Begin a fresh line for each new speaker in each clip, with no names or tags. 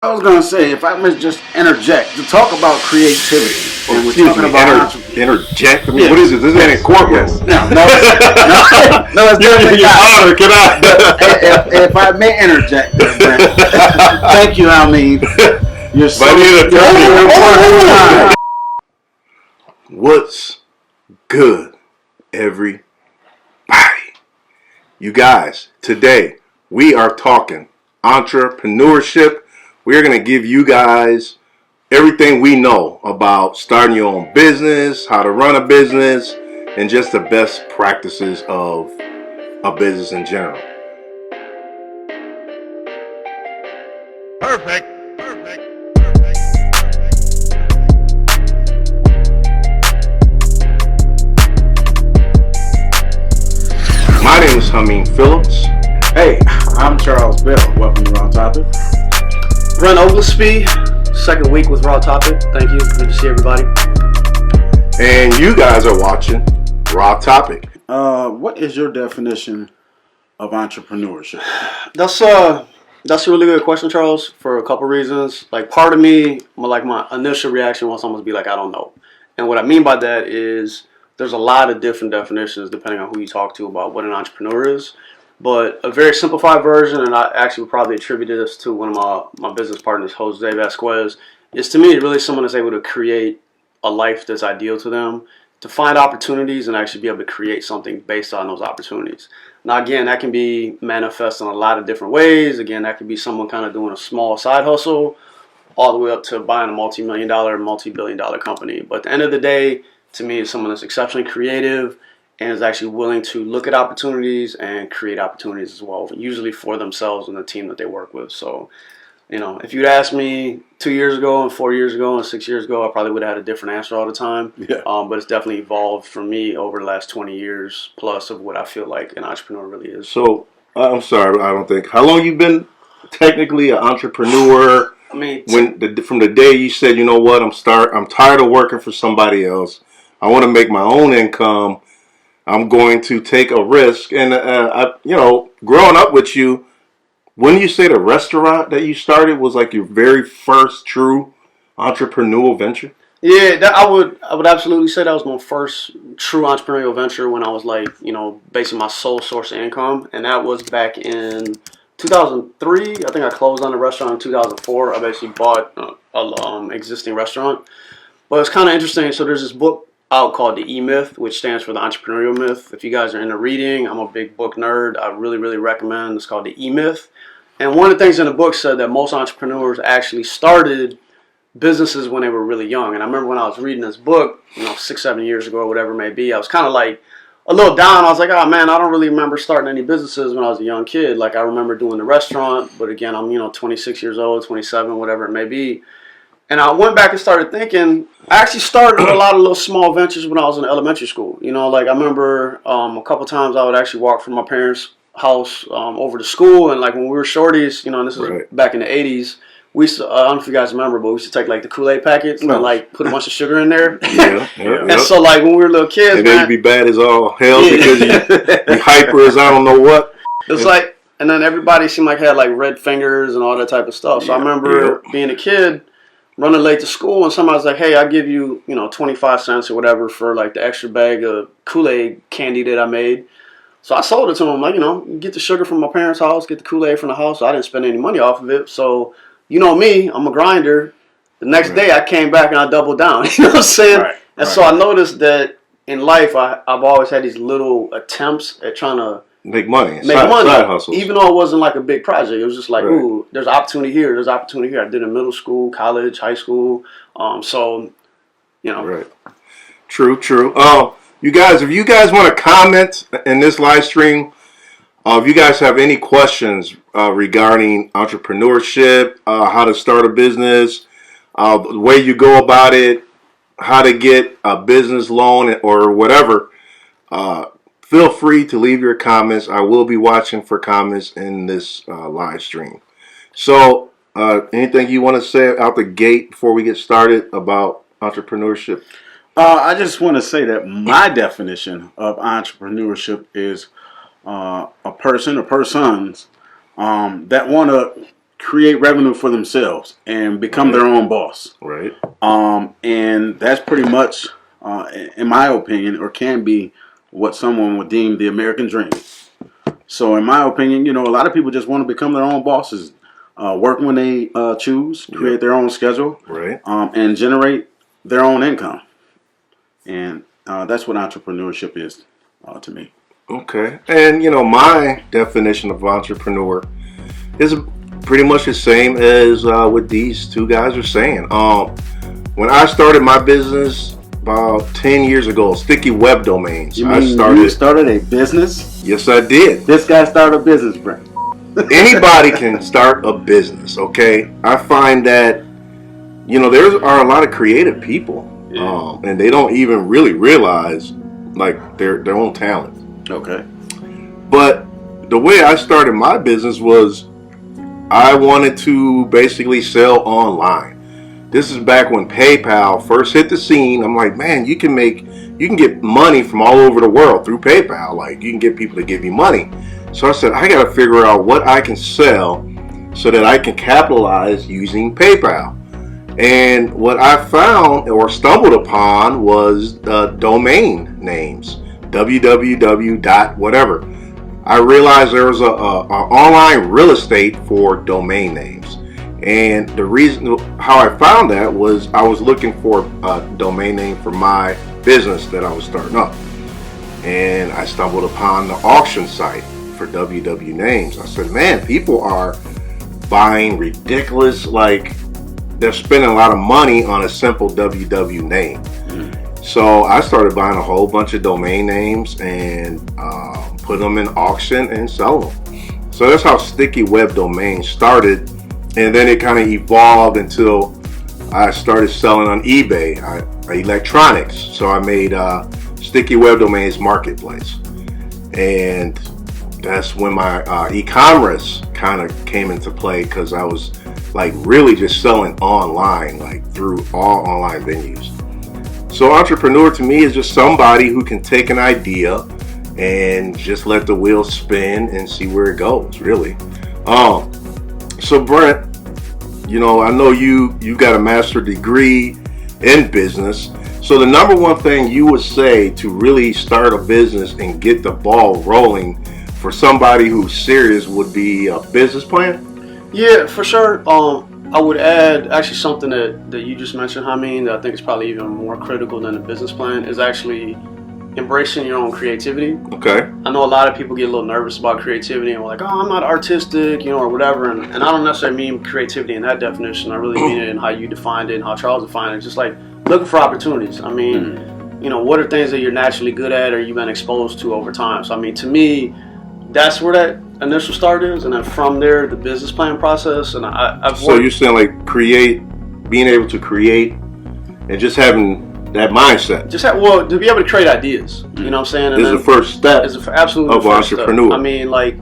I was gonna say, if I may just interject to talk about creativity, and we're
Excuse
talking
me,
about
interject. I mean,
yes,
what is this? This ain't a courtroom.
yes, no, it's definitely
Your
not.
Honor, can
But
I?
if I may interject, there, Brent, thank you, Hamin. You're
If
so
I need an attorney.
important.
What's good, everybody? You guys, today we are talking entrepreneurship. We're going to give you guys everything we know about starting your own business, how to run a business, and just the best practices of a business in general. Perfect. My name is Hamin Phillips.
Hey, I'm Charles Bell. Welcome to Raw Topic.
Brent Oglesby, second week with Raw Topic. Thank you. Good to see everybody.
And you guys are watching Raw Topic.
What is your definition of entrepreneurship?
That's a really good question, Charles, for a couple reasons. Like, part of me, my initial reaction was almost be like, I don't know. And what I mean by that is there's a lot of different definitions depending on who you talk to about what an entrepreneur is. But a very simplified version, and I actually would probably attribute this to one of my business partners, Jose Vasquez, is to me really someone that's able to create a life that's ideal to them, to find opportunities and actually be able to create something based on those opportunities. Now, again, that can be manifest in a lot of different ways. Again, that could be someone kind of doing a small side hustle all the way up to buying a multi-million-dollar, multi-billion-dollar company. But at the end of the day, to me, it's someone that's exceptionally creative and is actually willing to look at opportunities and create opportunities as well, usually for themselves and the team that they work with. So, if you'd asked me 2 years ago and 4 years ago and 6 years ago, I probably would have had a different answer all the time.
Yeah.
But it's definitely evolved for me over the last 20 years plus of what I feel like an entrepreneur really is.
So, I'm sorry, I don't think. How long you been technically an entrepreneur?
I mean,
From the day you said, you know what, I'm tired of working for somebody else. I want to make my own income. I'm going to take a risk. And growing up with you, when you say the restaurant that you started was like your very first true entrepreneurial venture?
yeah, I would absolutely say that was my first true entrepreneurial venture when I was like, basically my sole source of income, and that was back in 2003. I think I closed on the restaurant in 2004. I basically bought a existing restaurant, but it's kind of interesting. So there's this book out called The E-Myth, which stands for the entrepreneurial myth. If you guys are into reading, I'm a big book nerd. I really, really recommend. It's called The E-Myth. And one of the things in the book said that most entrepreneurs actually started businesses when they were really young. And I remember when I was reading this book, 6, 7 years ago or whatever it may be, I was kind of like a little down. I was like, oh man, I don't really remember starting any businesses when I was a young kid. Like, I remember doing the restaurant, but again, I'm 26 years old, 27, whatever it may be. And I went back and started thinking, I actually started a lot of little small ventures when I was in elementary school. Like I remember a couple times I would actually walk from my parents' house over to school. And like when we were shorties, and this is
Right.
back in the 80s, we used to, I don't know if you guys remember, but we used to take like the Kool-Aid packets and like put a bunch of sugar in there. And so like when we were little kids,
and then you'd be bad as all hell because you hyper as I don't know what.
It's like, and then everybody seemed like had like red fingers and all that type of stuff. So I remember being a kid, running late to school, and somebody's like, hey, I'll give you, 25 cents or whatever for like the extra bag of Kool-Aid candy that I made. So I sold it to them, like, get the sugar from my parents' house, get the Kool-Aid from the house. So I didn't spend any money off of it. So, me, I'm a grinder. The next day I came back and I doubled down. You know what I'm saying? And so I noticed that in life, I've always had these little attempts at trying to
make money,
side
hustles.
Even though it wasn't like a big project, it was just like, ooh, there's opportunity here, there's opportunity here. I did it in middle school, college, high school.
Right. True. You guys, if you guys want to comment in this live stream, if you guys have any questions regarding entrepreneurship, how to start a business, the way you go about it, how to get a business loan or whatever, feel free to leave your comments. I will be watching for comments in this live stream. So, anything you want to say out the gate before we get started about entrepreneurship?
I just want to say that my definition of entrepreneurship is a person or persons that want to create revenue for themselves and become their own boss.
Right.
And that's pretty much, in my opinion, or can be what someone would deem the American dream. So in my opinion, a lot of people just want to become their own bosses, work when they choose, create their own schedule,
Right.
And generate their own income. And that's what entrepreneurship is to me.
Okay. And, my definition of entrepreneur is pretty much the same as what these two guys are saying. When I started my business about 10 years ago, Sticky Web Domains.
You mean you started a business?
Yes, I did.
This guy started a business, Brent.
Anybody can start a business, okay? I find that, there are a lot of creative people, and they don't even really realize, like, their own talent.
Okay.
But the way I started my business was I wanted to basically sell online. This is back when PayPal first hit the scene. I'm like, man, you can get money from all over the world through PayPal. Like, you can get people to give you money. So I said, I got to figure out what I can sell so that I can capitalize using PayPal. And what I found or stumbled upon was domain names, www. whatever. I realized there was a online real estate for domain names. And the reason how I found that was I was looking for a domain name for my business that I was starting up. And I stumbled upon the auction site for WW names. I said, man, people are buying ridiculous, like they're spending a lot of money on a simple WW name. So I started buying a whole bunch of domain names and put them in auction and sell them. So that's how Sticky Web Domains started. And then it kind of evolved until I started selling on eBay, electronics. So I made Sticky Web Domains Marketplace. And that's when my e-commerce kind of came into play, because I was like really just selling online, like through all online venues. So entrepreneur to me is just somebody who can take an idea and just let the wheels spin and see where it goes, really. So Brent, I know you got a master's degree in business. So the number one thing you would say to really start a business and get the ball rolling for somebody who's serious would be a business plan?
Yeah, for sure. I would add actually something that you just mentioned, Hamin, that I think is probably even more critical than a business plan, is actually embracing your own creativity.
Okay.
I know a lot of people get a little nervous about creativity and we're like, oh, I'm not artistic, or whatever. And I don't necessarily mean creativity in that definition. I really mean it in how you defined it and how Charles defined it. Just like looking for opportunities. I mean, what are things that you're naturally good at or you've been exposed to over time? So, I mean, to me, that's where that initial start is. And then from there, the business plan process. And
So you're saying like being able to create and just having that mindset.
To be able to create ideas. You know what I'm saying? And
this is the first step
absolutely
of entrepreneur.
Step. I mean, like,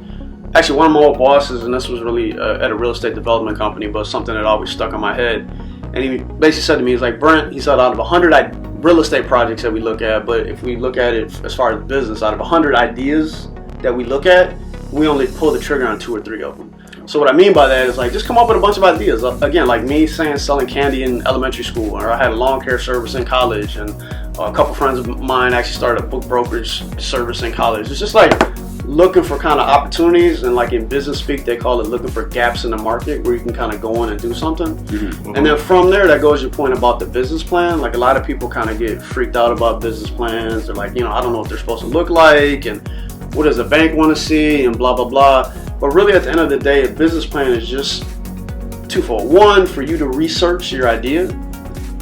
actually, one of my old bosses, and this was really at a real estate development company, but something that always stuck in my head. And he basically said to me, he's like, Brent, he said, out of 100 real estate projects that we look at, but if we look at it as far as business, out of 100 ideas that we look at, we only pull the trigger on 2 or 3 of them. So what I mean by that is like, just come up with a bunch of ideas. Again, like me saying selling candy in elementary school, or I had a lawn care service in college, and a couple friends of mine actually started a book brokerage service in college. It's just like looking for kind of opportunities, and like in business speak, they call it looking for gaps in the market where you can kind of go in and do something. And then from there, that goes your point about the business plan. Like a lot of people kind of get freaked out about business plans. They're like, I don't know what they're supposed to look like, and what does the bank want to see, and blah, blah, blah. But really, at the end of the day, a business plan is just twofold. One, for you to research your idea,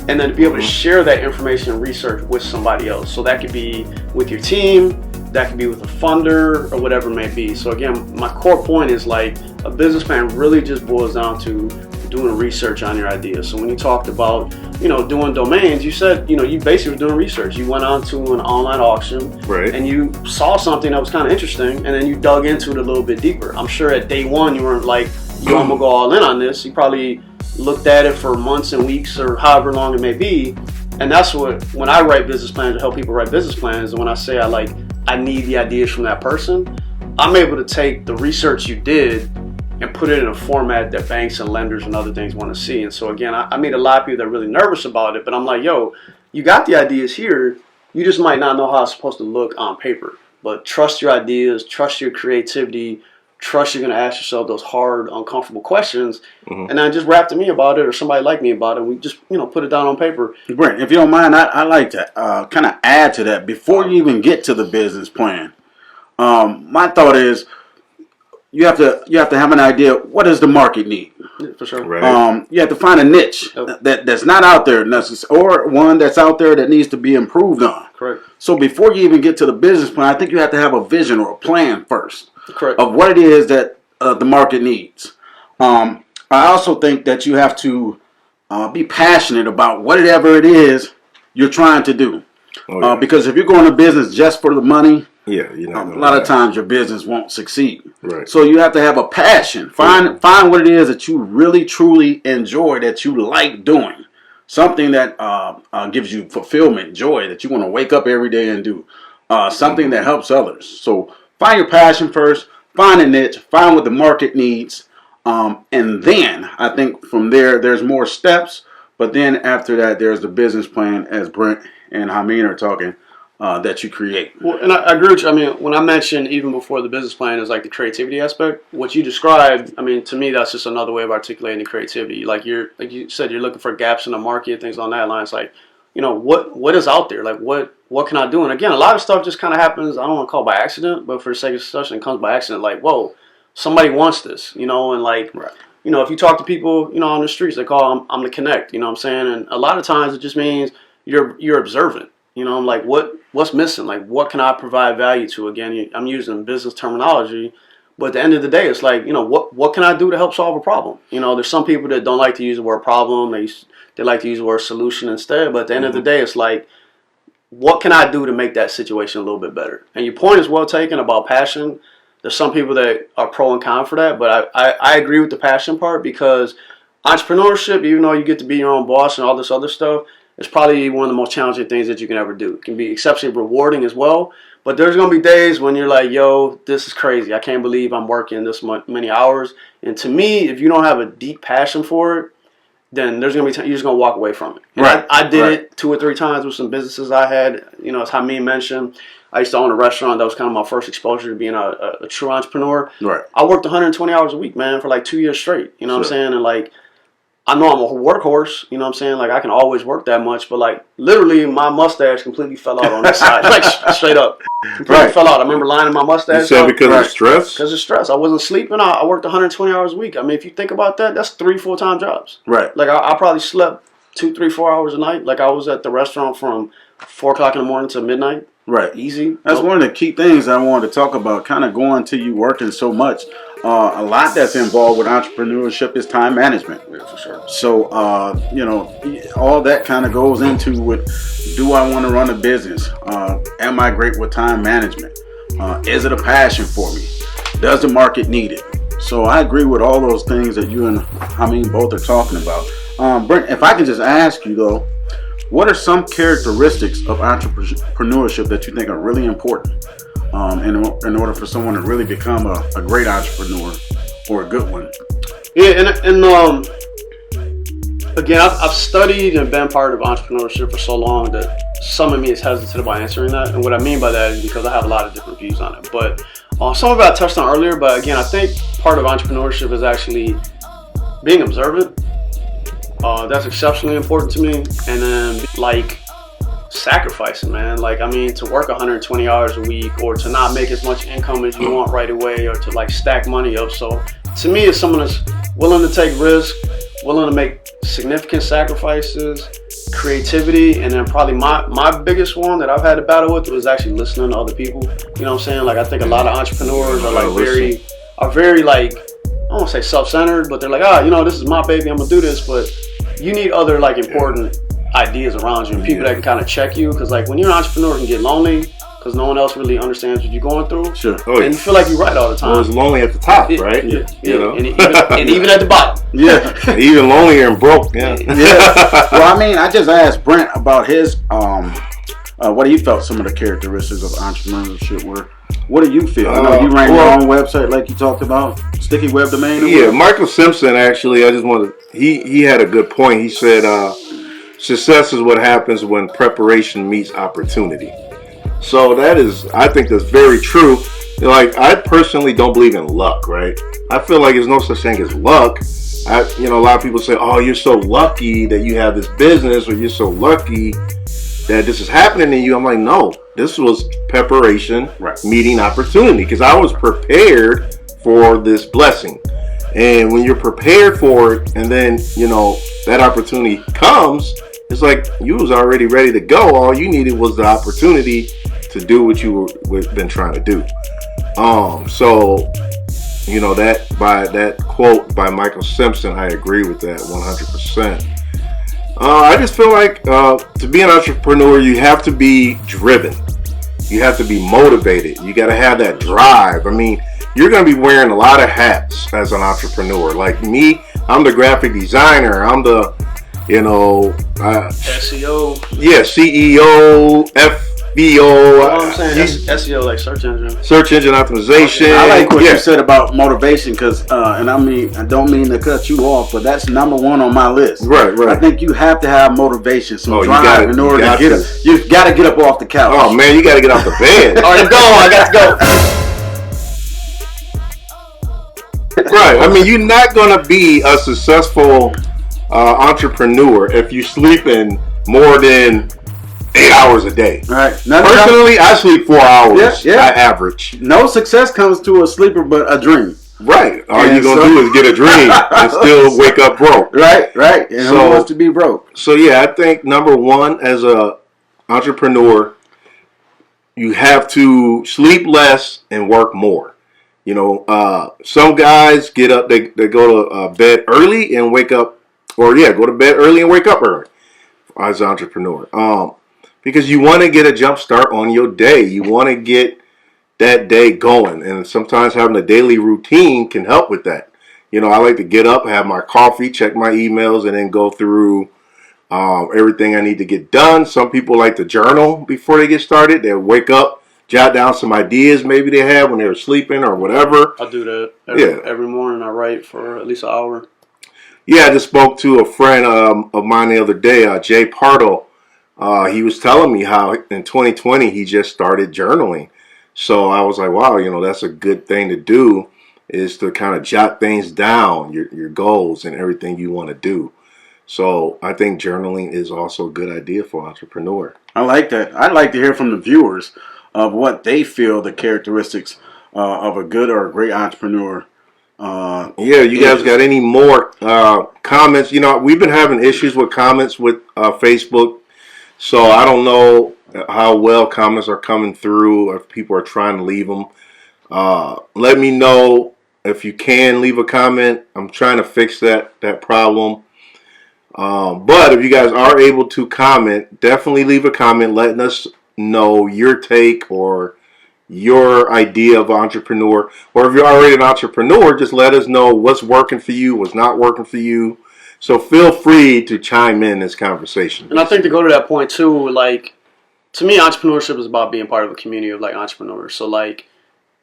and then to be able to share that information and research with somebody else. So that could be with your team, that could be with a funder, or whatever it may be. So again, my core point is like a business plan really just boils down to doing research on your idea. So when you talked about, doing domains, you said, you basically were doing research. You went on to an online auction,
right,
and you saw something that was kind of interesting, and then you dug into it a little bit deeper. I'm sure at day one, you weren't like, I'm gonna go all in on this. You probably looked at it for months and weeks or however long it may be. And that's when I write business plans, to help people write business plans, and when I say I need the ideas from that person, I'm able to take the research you did and put it in a format that banks and lenders and other things want to see. And so again, I meet a lot of people that are really nervous about it, but I'm like, yo, you got the ideas here, you just might not know how it's supposed to look on paper. But trust your ideas, trust your creativity, trust you're going to ask yourself those hard, uncomfortable questions, and then just rap to me about it or somebody like me about it. We just, put it down on paper.
Brent, if you don't mind, I like to kind of add to that before you even get to the business plan. My thought is you have to have an idea. What does the market need?
Yeah, for sure.
Right.
You have to find a niche that's not out there necessarily, or one that's out there that needs to be improved on.
Correct.
So before you even get to the business plan, I think you have to have a vision or a plan first.
Correct.
Of what it is that the market needs. I also think that you have to be passionate about whatever it is you're trying to do. Because if you're going to business just for the money, a lot of times your business won't succeed.
Right.
So you have to have a passion. Find what it is that you really truly enjoy, that you like doing. Something that gives you fulfillment, joy, that you want to wake up every day and do. Something that helps others. So find your passion first. Find a niche. Find what the market needs. And then I think from there, there's more steps. But then after that, there's the business plan, as Brent and Hamin are talking, that you create.
Well, and I agree with you. I mean, when I mentioned even before the business plan is like the creativity aspect, what you described, I mean, to me, that's just another way of articulating the creativity. Like you said, you're looking for gaps in the market, things on that line. It's like, what is out there? Like, what can I do? And again, a lot of stuff just kind of happens, I don't want to call it by accident, but for the sake of discussion, it comes by accident. Like, whoa, somebody wants this, and like,
right.
If you talk to people, on the streets, they call I'm the connect, you know what I'm saying? And a lot of times it just means you're observant. I'm like, what's missing? Like, what can I provide value to? Again, I'm using business terminology, but at the end of the day, it's like, what can I do to help solve a problem? There's some people that don't like to use the word problem. They like to use the word solution instead. But at the end of the day, it's like, what can I do to make that situation a little bit better? And your point is well taken about passion. There's some people that are pro and con for that, but I agree with the passion part, because entrepreneurship, even though you get to be your own boss and all this other stuff, it's probably one of the most challenging things that you can ever do. It can be exceptionally rewarding as well, but there's going to be days when you're like, yo, this is crazy. I can't believe I'm working this many hours. And to me, if you don't have a deep passion for it, then there's going to be you're just going to walk away from it. And
right.
I did it 2 or 3 times with some businesses I had. As Hamin mentioned, I used to own a restaurant. That was kind of my first exposure to being a true entrepreneur.
Right.
I worked 120 hours a week, man, for like 2 years straight. You know what I'm saying? And like, I know I'm a workhorse, you know what I'm saying? Like, I can always work that much, but like, literally, my mustache completely fell out on this side. Like, straight up. Completely fell out. I remember lining my mustache.
You said because of stress?
Because of stress. I wasn't sleeping. I worked 120 hours a week. I mean, if you think about that, that's 3 full-time jobs.
Right.
Like, I probably slept 2, 3, 4 hours a night. Like, I was at the restaurant from 4 o'clock in the morning to midnight.
Right.
Easy.
That's one of the key things I wanted to talk about, kind of going to you working so much. A lot that's involved with entrepreneurship is time management.
Yeah, for sure.
So, all that kind of goes into with, do I want to run a business? Am I great with time management? Is it a passion for me? Does the market need it? So I agree with all those things that you and Hamin both are talking about. Brent, if I can just ask you though, what are some characteristics of entrepreneurship that you think are really important in order for someone to really become a great entrepreneur or a good one?
Yeah, and again, I've studied and been part of entrepreneurship for so long that some of me is hesitant about answering that. And what I mean by that is because I have a lot of different views on it. But some of it I touched on earlier, but again, I think part of entrepreneurship is actually being observant. That's exceptionally important to me. And then, like, sacrificing, man. Like, I mean, to work 120 hours a week, or to not make as much income as you want right away, or to like stack money up. So to me, it's someone that's willing to take risks, willing to make significant sacrifices, creativity, and then probably my biggest one that I've had to battle with was actually listening to other people. You know what I'm saying? Like, I think a lot of entrepreneurs are like very like, I don't want to say self-centered, but they're like, this is my baby, I'm gonna do this. But you need other like important ideas around you, and people that can kind of check you, because like when you're an entrepreneur, it can get lonely because no one else really understands what you're going through.
Sure.
And you feel like you're right all the time.
Well, it's lonely at the top, right?
Yeah.
You know?
and even at the bottom.
Yeah.
Even lonelier and broke. Yeah.
Yeah. Well, I mean, I just asked Brent about his what he felt some of the characteristics of entrepreneurship were. What do you feel? I know you ran your own website like you talked about, sticky web domain.
Yeah, Michael Simpson actually. I just wanted. He had a good point. He said, "Success is what happens when preparation meets opportunity." So I think that's very true. Like, I personally don't believe in luck, right? I feel like there's no such thing as luck. A lot of people say, "Oh, you're so lucky that you have this business," or "You're so lucky that this is happening to you." I'm like, no, this was preparation meeting opportunity, because I was prepared for this blessing. And when you're prepared for it, and then that opportunity comes, it's like you was already ready to go. All you needed was the opportunity to do what you were been trying to do. So that by that quote by Michael Simpson, I agree with that 100%. I just feel like to be an entrepreneur, you have to be driven. You have to be motivated. You got to have that drive. I mean, you're going to be wearing a lot of hats as an entrepreneur. Like me, I'm the graphic designer. I'm the,
SEO.
Yeah, CEO, FBO.
I'm saying SEO, like search engine.
Search engine optimization.
I like what you said about motivation, because, and I don't mean to cut you off, but that's number one on my list.
Right.
I think you have to have motivation, some drive in order to get up. You got to get up off the couch.
Oh man, you got to get off the bed.
All right, go. I got to go.
Right. I mean, you're not going to be a successful entrepreneur if you're sleeping more than 8 hours a day.
Right.
Personally, I sleep 4 hours.
Yeah.
I average.
No success comes to a sleeper but a dream.
Right. All you're going to do is get a dream and still wake up broke.
Right. And who wants to be broke?
So, yeah, I think number one, as a entrepreneur, you have to sleep less and work more. Some guys get up, they go to bed early and wake up, go to bed early and wake up early as an entrepreneur. Because you want to get a jump start on your day. You want to get that day going. And sometimes having a daily routine can help with that. I like to get up, have my coffee, check my emails, and then go through everything I need to get done. Some people like to journal before they get started. They'll wake up, jot down some ideas maybe they had when they were sleeping or whatever.
I do that every morning. I write for at least an hour. Yeah,
I just spoke to a friend of mine the other day, Jay Pardo. He was telling me how in 2020 he just started journaling. So I was like, wow, that's a good thing to do, is to kind of jot things down, your goals and everything you want to do. So I think journaling is also a good idea for an entrepreneur.
I like that. I'd like to hear from the viewers of what they feel the characteristics of a good or a great entrepreneur.
You guys got any more comments? We've been having issues with comments with Facebook, so I don't know how well comments are coming through, if people are trying to leave them. Let me know if you can leave a comment. I'm trying to fix that problem. But if you guys are able to comment, definitely leave a comment letting us know your take or your idea of an entrepreneur. Or if you're already an entrepreneur, just let us know what's working for you, what's not working for you. So feel free to chime in this conversation.
And I think to go to that point too, like, to me, entrepreneurship is about being part of a community of like entrepreneurs. So like,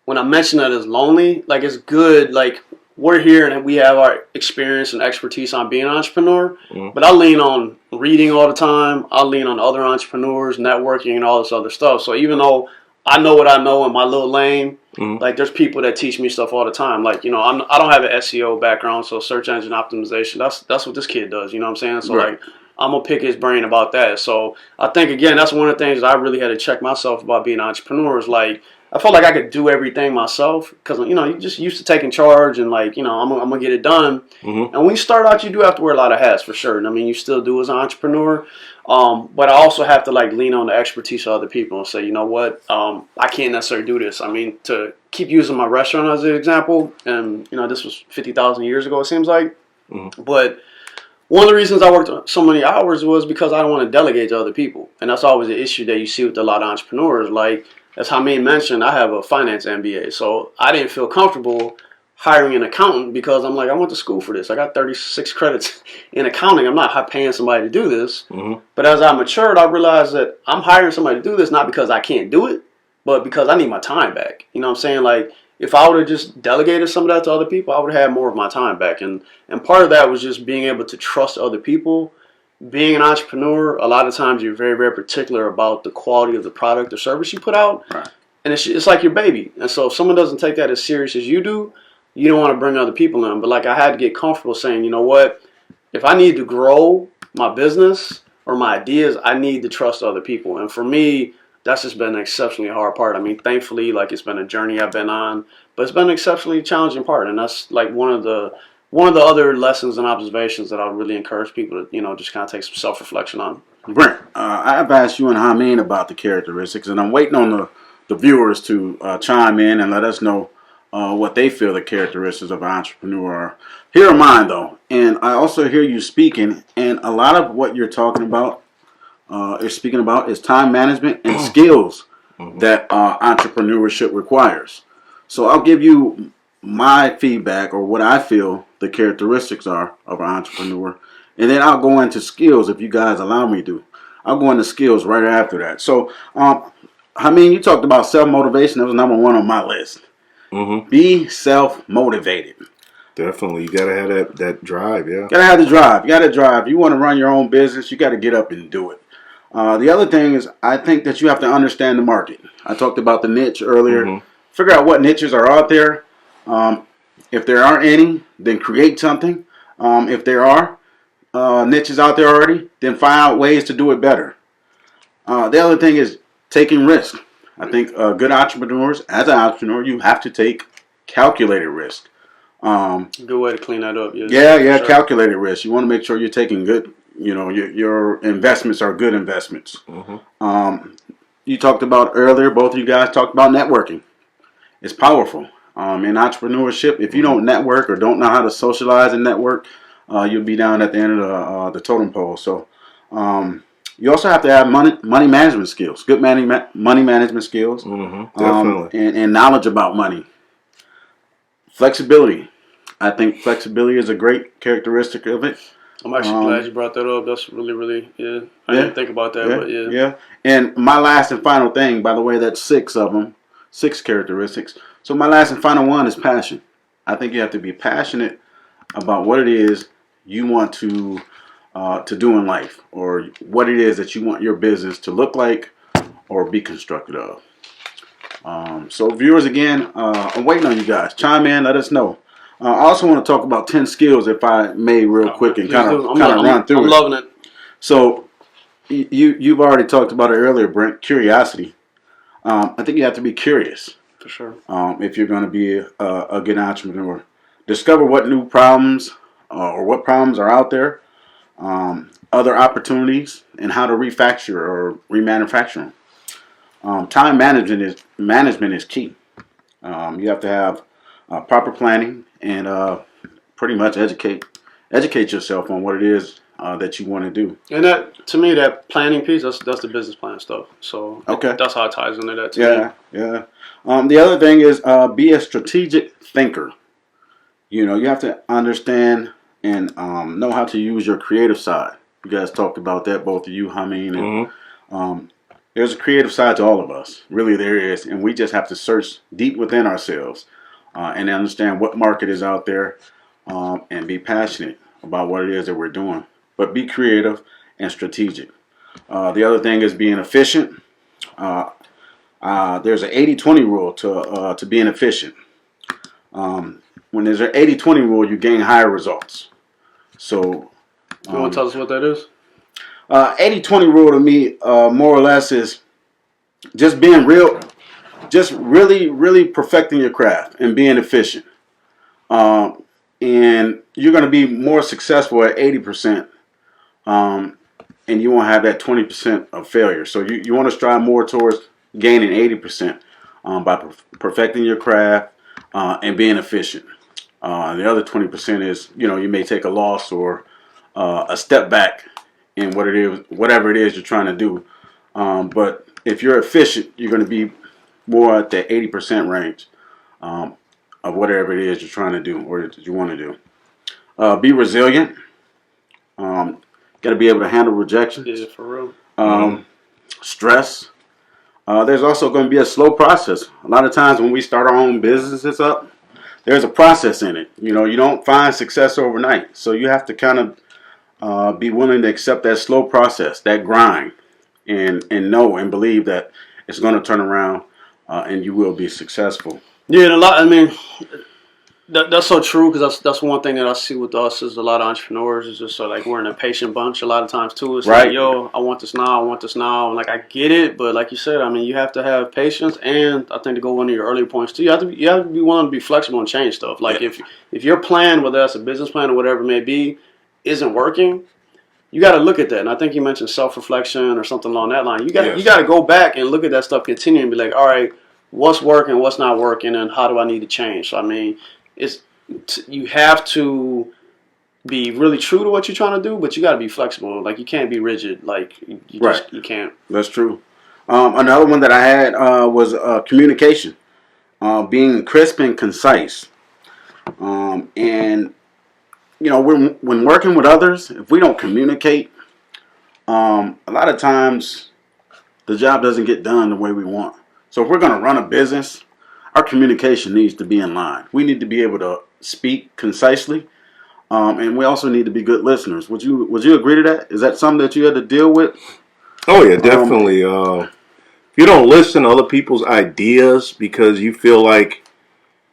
when I mention that it's lonely, like, it's good. Like, we're here and we have our experience and expertise on being an entrepreneur, but I lean on reading all the time. I lean on other entrepreneurs, networking, and all this other stuff. So even though I know what I know in my little lane, like, there's people that teach me stuff all the time. Like, I don't have an SEO background, so search engine optimization, that's what this kid does. You know what I'm saying? So like, I'm gonna pick his brain about that. So I think, again, that's one of the things that I really had to check myself about being an entrepreneur, is like, I felt like I could do everything myself, because you're just used to taking charge and like, I'm gonna get it done. And when you start out, you do have to wear a lot of hats, for sure. And I mean, you still do as an entrepreneur, but I also have to like lean on the expertise of other people and say, you know what, I can't necessarily do this. I mean, to keep using my restaurant as an example, and this was 50,000 years ago, it seems like, but one of the reasons I worked so many hours was because I don't want to delegate to other people, and that's always an issue that you see with a lot of entrepreneurs. Like, as Hamin mentioned, I have a finance MBA, so I didn't feel comfortable hiring an accountant because I'm like, I went to school for this. I got 36 credits in accounting. I'm not paying somebody to do this. But as I matured, I realized that I'm hiring somebody to do this not because I can't do it, but because I need my time back. You know what I'm saying? Like, if I would have just delegated some of that to other people, I would have had more of my time back. And part of that was just being able to trust other people. Being an entrepreneur, a lot of times you're very, very particular about the quality of the product or service you put out.
Right.
And it's like your baby. And so if someone doesn't take that as serious as you do, you don't want to bring other people in. But like, I had to get comfortable saying, you know what? If I need to grow my business or my ideas, I need to trust other people. And for me, that's just been an exceptionally hard part. I mean, thankfully, like, it's been a journey I've been on, but it's been an exceptionally challenging part. And that's like one of the other lessons and observations that I really encourage people to, just kind of take some self-reflection on.
Brent, I've asked you and Hamin about the characteristics, and I'm waiting on the viewers to chime in and let us know what they feel the characteristics of an entrepreneur are. Here are mine, though, and I also hear you speaking, and a lot of what you're talking about is time management and skills that entrepreneurship requires. So I'll give you my feedback or what I feel the characteristics are of an entrepreneur, and then I'll go into skills if you guys allow me to. I'll go into skills right after that. So, you talked about self-motivation. That was number one on my list. Be self-motivated.
Definitely. You got to have that drive, yeah.
Gotta have the drive. You gotta drive. You want to run your own business, you got to get up and do it. The other thing is, I think that you have to understand the market. I talked about the niche earlier. Figure out what niches are out there. If there aren't any, then create something. If there are niches out there already, then find out ways to do it better. The other thing is taking risk. I think good entrepreneurs, as an entrepreneur, you have to take calculated risk.
Good way to clean that up.
Yeah, sure. Calculated risk. You want to make sure you're taking good, your investments are good investments. You talked about earlier, both of you guys talked about networking. It's powerful. In entrepreneurship, if you don't network or don't know how to socialize and network, you'll be down at the end of the totem pole. So you also have to have money management skills, good money management skills,
Definitely.
and knowledge about money. Flexibility. I think flexibility is a great characteristic of it.
I'm actually glad you brought that up. That's really, really, I didn't think about that, but yeah.
Yeah. And my last and final thing, by the way, that's 6 of them, 6 characteristics. So my last and final one is passion. I think you have to be passionate about what it is you want to do in life, or what it is that you want your business to look like or be constructed of. So viewers, again, I'm waiting on you guys. Chime in, let us know. I also want to talk about 10 skills, if I may, real quick, and kind of run through it.
I'm loving it.
So you've already talked about it earlier, Brent. Curiosity. I think you have to be curious.
For sure.
If you're going to be a good entrepreneur, discover what new problems or what problems are out there, other opportunities, and how to refactor or remanufacture them. Time management is key. You have to have proper planning and pretty much educate yourself on what it is that you want to do.
And that, to me, that planning piece, that's the business plan stuff. So
okay,
that's how it ties into that too.
Yeah. The other thing is be a strategic thinker. You have to understand and know how to use your creative side. You guys talked about that, both of you, Hamin, and there's a creative side to all of us. Really, there is, and we just have to search deep within ourselves and understand what market is out there and be passionate about what it is that we're doing. But be creative and strategic. The other thing is being efficient. There's an 80-20 rule to being efficient. When there's an 80-20 rule, you gain higher results. So,
you want to tell us what that is?
80-20 rule to me, more or less, is just being real, just really perfecting your craft and being efficient. And you're going to be more successful at 80%, and you won't have that 20% of failure. So you want to strive more towards gaining 80% by perfecting your craft and being efficient. The other 20% is, you may take a loss or a step back in whatever it is you're trying to do. But if you're efficient, you're going to be more at the 80% range. of whatever it is you're trying to do or that you want to do. Be resilient. Got to be able to handle rejection.
Yeah, for real.
Stress. There's also going to be a slow process. A lot of times when we start our own businesses up, there's a process in it. You know, you don't find success overnight. So you have to kind of be willing to accept that slow process, that grind, and know and believe that it's going to turn around and you will be successful.
Yeah, and a lot. I mean, that's so true because that's one thing that I see with us is a lot of entrepreneurs is just so like we're an impatient bunch a lot of times too. It's
Right.
like, yo, I want this now, I want this now, and like I get it, but like you said, I mean, you have to have patience, and I think to go one of your earlier points too, you have to be willing to be flexible and change stuff. Like
Yeah.
if your plan, whether that's a business plan or whatever it may be, isn't working, you got to look at that. And I think you mentioned self reflection or something along that line. You got to go back and look at that stuff, continue and be like, all right, what's working, what's not working, and how do I need to change? So I mean, you have to be really true to what you're trying to do, but you got to be flexible. Like you can't be rigid. Like you can't.
That's true. Another one that I had was communication, being crisp and concise. And you know, when working with others, if we don't communicate, a lot of times the job doesn't get done the way we want. So if we're going to run a business, our communication needs to be in line. We need to be able to speak concisely, and we also need to be good listeners. Would you agree to that? Is that something that you had to deal with?
Oh yeah, definitely. If you don't listen to other people's ideas because you feel like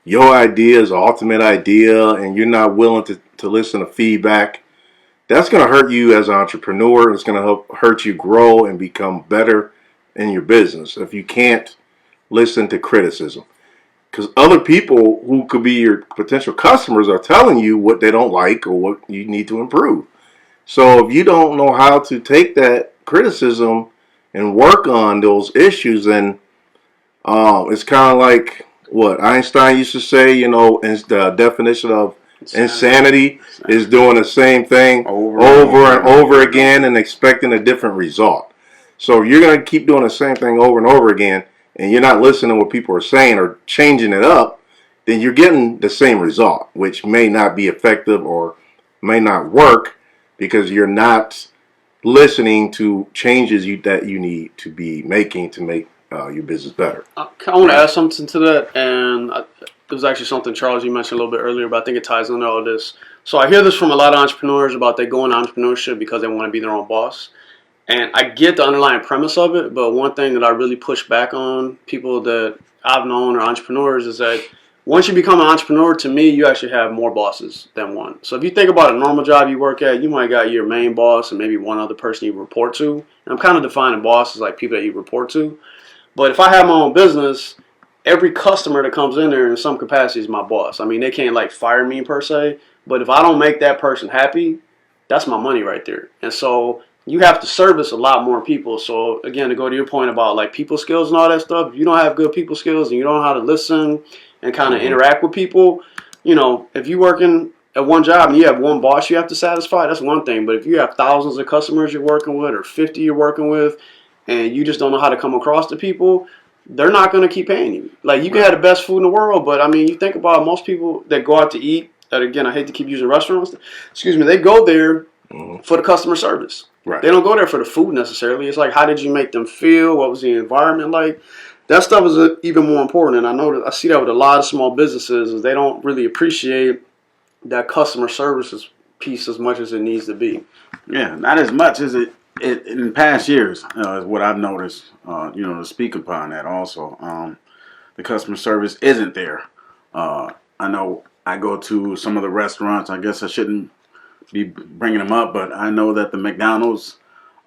your idea is the ultimate idea and you're not willing to listen to feedback, that's going to hurt you as an entrepreneur. It's going to help hurt you grow and become better in your business if you can't listen to criticism. Because other people who could be your potential customers are telling you what they don't like or what you need to improve. So if you don't know how to take that criticism and work on those issues, then it's kind of like what Einstein used to say, you know, and the definition of insanity is doing the same thing over and over again and expecting a different result. So if you're going to keep doing the same thing over and over again and you're not listening to what people are saying or changing it up, then you're getting the same result, which may not be effective or may not work because you're not listening to changes that you need to be making to make your business better.
I want to add something to that, and it was actually something, Charles, you mentioned a little bit earlier, but I think it ties into all this. So I hear this from a lot of entrepreneurs about they go into entrepreneurship because they want to be their own boss. And I get the underlying premise of it, but one thing that I really push back on people that I've known or entrepreneurs is that once you become an entrepreneur, to me, you actually have more bosses than one. So if you think about a normal job you work at, you might got your main boss and maybe one other person you report to. And I'm kind of defining bosses as like people that you report to. But if I have my own business, every customer that comes in there in some capacity is my boss. I mean, they can't like fire me per se, but if I don't make that person happy, that's my money right there. And so you have to service a lot more people. So again, to go to your point about like people skills and all that stuff, if you don't have good people skills and you don't know how to listen and kind of interact with people, you know, if you're working at one job and you have one boss you have to satisfy, that's one thing. But if you have thousands of customers you're working with or 50 you're working with and you just don't know how to come across to people, they're not going to keep paying you. Like you can have the best food in the world, but I mean, you think about most people that go out to eat, and again, I hate to keep using restaurants, they go there for the customer service.
Right.
They don't go there for the food necessarily. It's like, how did you make them feel? What was the environment like? That stuff is even more important. And I know that I see that with a lot of small businesses is they don't really appreciate that customer services piece as much as it needs to be.
Yeah, not as much as it in past years is what I've noticed. You know, to speak upon that also, the customer service isn't there. I know I go to some of the restaurants. I guess I shouldn't be bringing them up, but I know that the McDonald's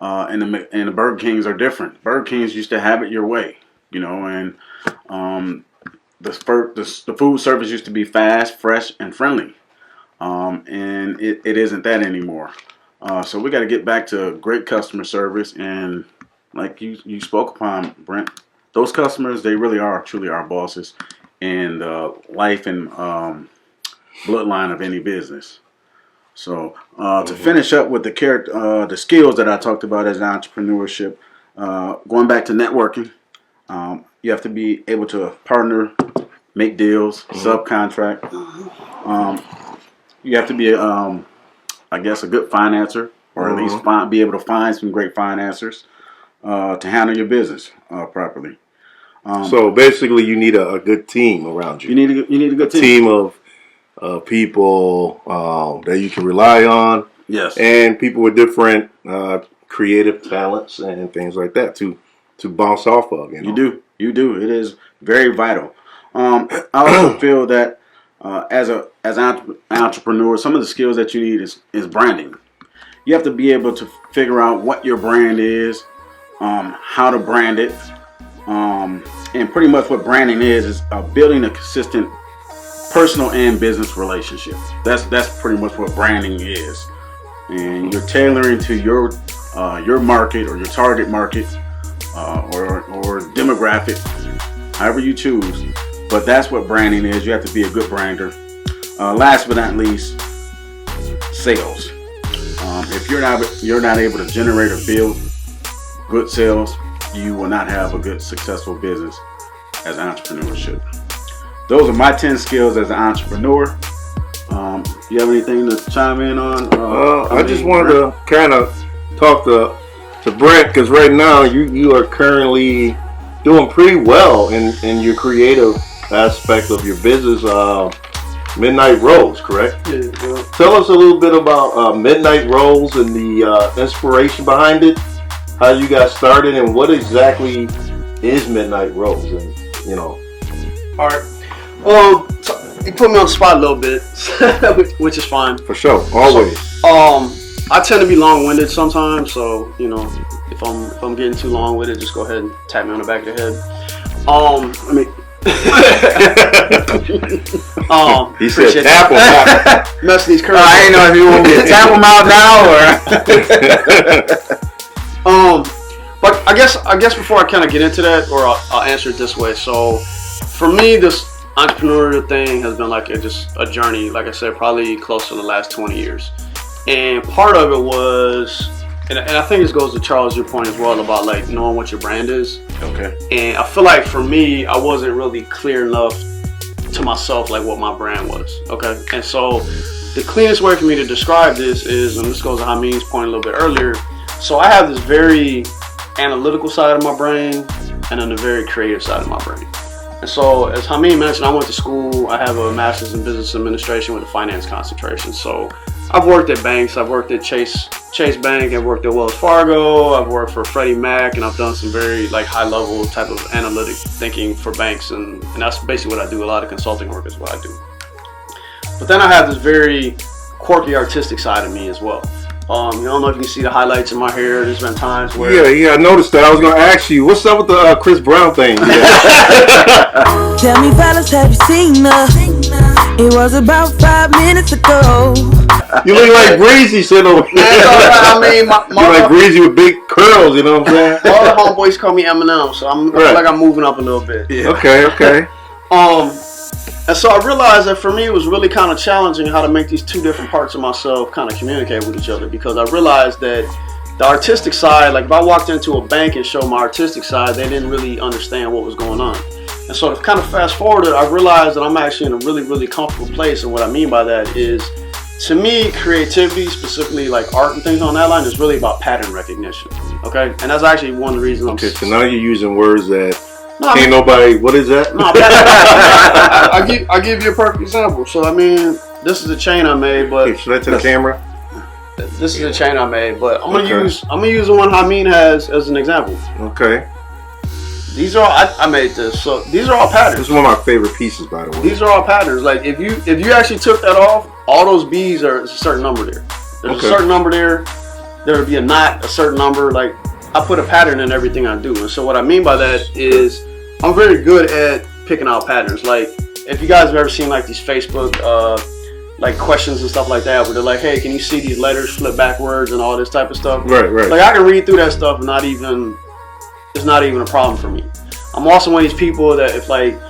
and the Burger Kings are different. Burger Kings used to have it your way, you know, and the food service used to be fast, fresh, and friendly, and it isn't that anymore. So we got to get back to great customer service, and like you spoke upon, Brent, those customers, they really are truly our bosses and life and bloodline of any business. So to finish up with the skills that I talked about as entrepreneurship, going back to networking, you have to be able to partner make deals, subcontract. You have to be, I guess, a good financer, or at least be able to find some great financiers to handle your business properly.
So basically, you need a good team around you.
You need a good
team of people that you can rely on.
Yes.
And people with different creative talents and things like that to bounce off of. You know?
You do. It is very vital. I also feel that as an entrepreneur, some of the skills that you need is branding. You have to be able to figure out what your brand is, how to brand it, and pretty much what branding is building a consistent personal and business relationship. That's pretty much what branding is, and you're tailoring to your market or your target market or demographic, however you choose. But that's what branding is. You have to be a good brander. Last but not least, sales. If you're not able to generate or build good sales, you will not have a good, successful business as entrepreneurship. Those are my 10 skills as an entrepreneur. You have anything to chime in on?
I just wanted to kind of talk to Brent, because right now you are currently doing pretty well in your creative aspect of your business. Midnight Rose, correct?
Yeah.
Tell us a little bit about Midnight Rose and the inspiration behind it, how you got started, and what exactly is Midnight Rose, and
All right. So you put me on the spot a little bit, which is fine.
For sure, always.
I tend to be long-winded sometimes, so if I'm getting too long-winded, just go ahead and tap me on the back of the head.
He said tap him out.
Mess these curves.
I ain't know if you want me to tap them out now or.
But I guess before I kind of get into that, or I'll answer it this way. So, for me, this entrepreneurial thing has been like just a journey. Like I said, probably close to the last 20 years, and part of it was. And I think this goes to Charles, your point as well about like knowing what your brand is.
Okay.
And I feel like for me, I wasn't really clear enough to myself like what my brand was. Okay. And so the cleanest way for me to describe this is, and this goes to Hamin's point a little bit earlier. So I have this very analytical side of my brain and then a very creative side of my brain. And so as Hamin mentioned, I went to school. I have a master's in business administration with a finance concentration. So I've worked at banks. I've worked at Chase Bank. I've worked at Wells Fargo. I've worked for Freddie Mac, and I've done some very like high level type of analytic thinking for banks, and that's basically what I do. A lot of consulting work is what I do. But then I have this very quirky artistic side of me as well. I don't know if you can see the highlights in my hair. There's been times where
Yeah, I noticed that. I was going to ask you, what's up with the Chris Brown thing?
Tell me, fellas, have you seen her? It was about 5 minutes ago.
You look like Breezy sitting over here.
I mean,
You like Breezy with big curls, you know what I'm saying?
all the homeboys call me Eminem, so I feel like I'm moving up a little bit.
Yeah.
Okay.
And so I realized that for me it was really kind of challenging how to make these two different parts of myself kind of communicate with each other, because I realized that the artistic side, like if I walked into a bank and showed my artistic side, they didn't really understand what was going on. And so to kind of fast forward it, I realized that I'm actually in a really, really comfortable place. And what I mean by that is, to me, creativity, specifically like art and things on that line, is really about pattern recognition. Okay? And that's actually one of the reasons
Okay, so now you're using words that
No,
ain't nobody, what is that?
No, I'll give you a perfect example. So, I mean, this is a chain I made, but
Okay, should I to the camera?
this is a chain I made, but I'm gonna use the one Hamin has as an example.
Okay.
These are all, I made this, so these are all
This
patterns.
is one of my favorite pieces, by the way.
These are all patterns. Like if you actually took that off, all those B's are a certain number there. There's a certain number there. There would be a knot, a certain number. Like I put a pattern in everything I do, and so what I mean by that is I'm very good at picking out patterns. Like if you guys have ever seen like these Facebook like questions and stuff like that, where they're like, hey, can you see these letters flip backwards and all this type of stuff?
Right.
Like I can read through that stuff and it's not even a problem for me. I'm also one of these people that if like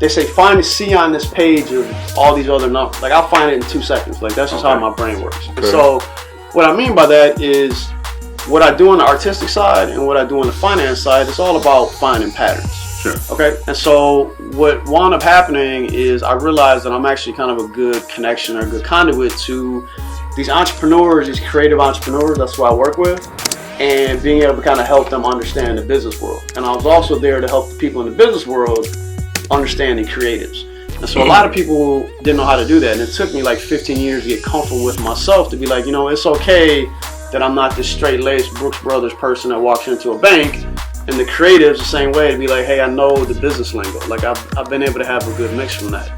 they say find a C on this page of all these other numbers, like I'll find it in 2 seconds. Like that's just how my brain works. And so what I mean by that is what I do on the artistic side and what I do on the finance side, it's all about finding patterns.
Sure.
Okay. And so what wound up happening is I realized that I'm actually kind of a good connection or a good conduit to these entrepreneurs, these creative entrepreneurs. That's who I work with, and being able to kind of help them understand the business world. And I was also there to help the people in the business world understand the creatives. And so a lot of people didn't know how to do that, and it took me like 15 years to get comfortable with myself to be like, it's okay that I'm not this straight-laced Brooks Brothers person that walks into a bank, and the creatives the same way, to be like, hey, I know the business lingo. Like I've been able to have a good mix from that.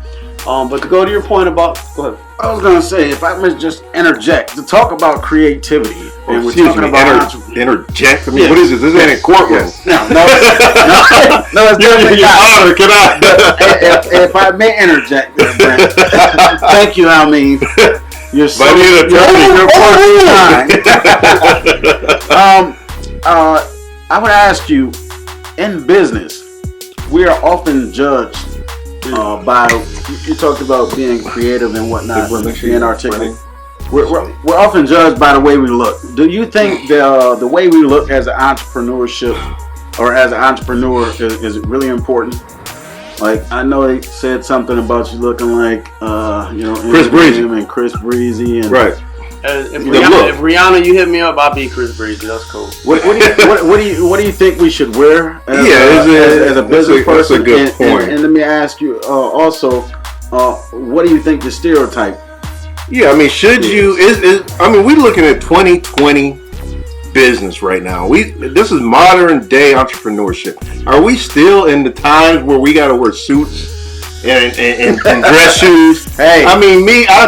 But to go to your point about, go ahead.
I was gonna say, if I may just interject to talk about creativity, and we're
Excuse
talking
me,
about
interject. I mean,
Yeah.
what is this? This ain't a courtroom.
no, it's definitely not.
Honor, can I?
if I may interject, there, Brent. Thank you, Hamin. You're so I would ask you, in business, we are often judged by, you talked about being creative and whatnot, being articulate. We're often judged by the way we look. Do you think the way we look as an entrepreneurship or as an entrepreneur is really important? Like, I know they said something about you looking like,
Chris Breezy
and Chris Breezy, and
right.
If Rihanna, you hit me up, I'll be Chris Breezy. That's cool.
What do you think we should wear as a business person?
That's a good point.
And let me ask you also, what do you think the stereotype?
Yeah, I mean, should you? We're looking at 2020 business right now. This is modern day entrepreneurship. Are we still in the times where we got to wear suits and dress shoes?
Hey,
I mean, I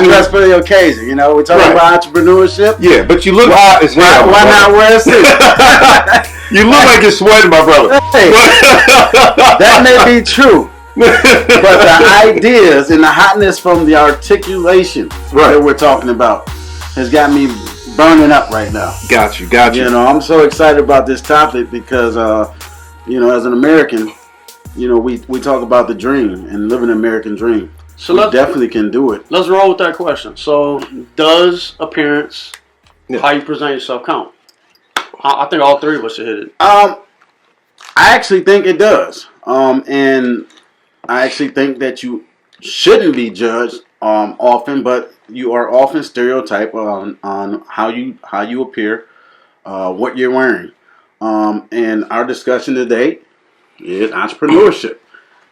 dress for the occasion. We're talking about entrepreneurship.
Yeah, but you look hot as hell.
Why not wear a suit?
You look like you're sweating, my brother.
Hey, that may be true. But the ideas and the hotness from the articulation that we're talking about has got me burning up right now.
Got you.
I'm so excited about this topic because, as an American, we talk about the dream and living an American dream. So we definitely can do it.
Let's roll with that question. So, does appearance, how you present yourself, count? I think all three of us should hit it.
I actually think it does. And I actually think that you shouldn't be judged often, but you are often stereotyped on how you appear, what you're wearing. And our discussion today is entrepreneurship.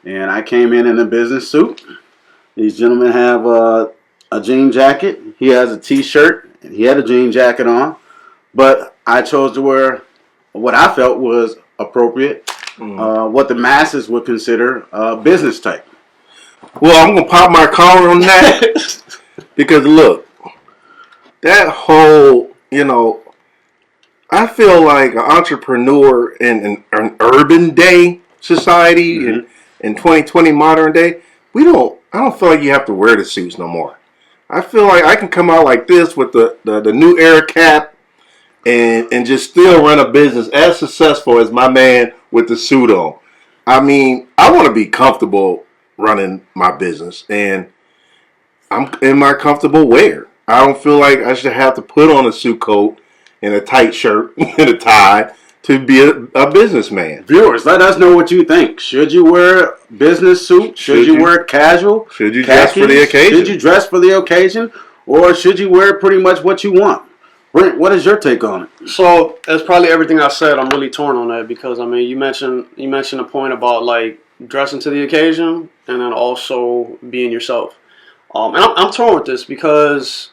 And I came in a business suit. These gentlemen have a jean jacket. He has a t-shirt. And he had a jean jacket on. But I chose to wear what I felt was appropriate. What the masses would consider business type.
Well, I'm going to pop my collar on that because look, that whole, I feel like an entrepreneur in an urban day society in 2020 modern day, I don't feel like you have to wear the suits no more. I feel like I can come out like this with the new era cap and just still run a business as successful as my man with the suit on. I mean, I want to be comfortable running my business, and I'm in my comfortable wear. I don't feel like I should have to put on a suit coat and a tight shirt and a tie to be a businessman.
Viewers, let us know what you think. Should you wear a business suit? Should you wear casual?
Should you dress for the occasion?
Should you dress for the occasion? Or should you wear pretty much what you want? Brent, what is your take on it?
So that's probably everything I said. I'm really torn on that because you mentioned a point about like dressing to the occasion and then also being yourself. And I'm torn with this because